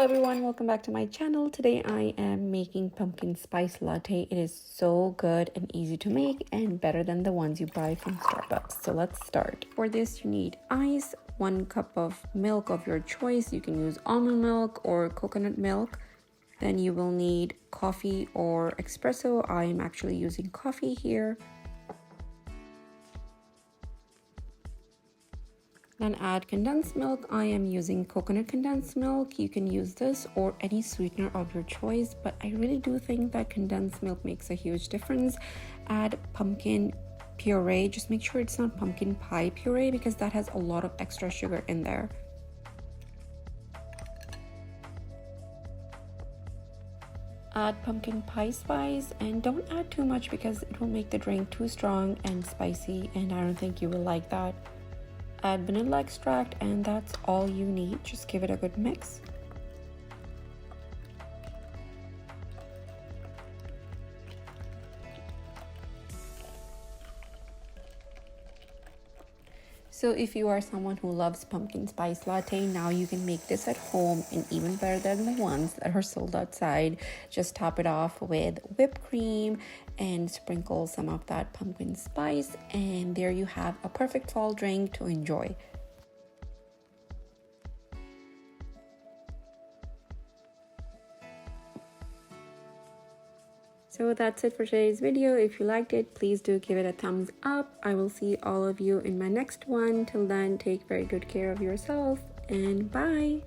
everyone, welcome back to my channel. Today I am making pumpkin spice latte. It is so good and easy to make and better than the ones you buy from Starbucks. So let's start. For this you need ice, 1 cup of milk of your choice. You can use almond milk or coconut milk. Then you will need coffee or espresso. I am actually using coffee here. Then add condensed milk. I am using coconut condensed milk. You can use this or any sweetener of your choice, but I really do think that condensed milk makes a huge difference. Add pumpkin puree. Just make sure it's not pumpkin pie puree because that has a lot of extra sugar in there. Add pumpkin pie spice and don't add too much because it will make the drink too strong and spicy, and I don't think you will like that. Add vanilla extract and that's all you need. Just give it a good mix. So if you are someone who loves pumpkin spice latte, now you can make this at home and even better than the ones that are sold outside. Just top it off with whipped cream and sprinkle some of that pumpkin spice, and there you have a perfect fall drink to enjoy. So that's it for today's video. If you liked it, please do give it a thumbs up. I will see all of you in my next one. Till then, take very good care of yourself and bye.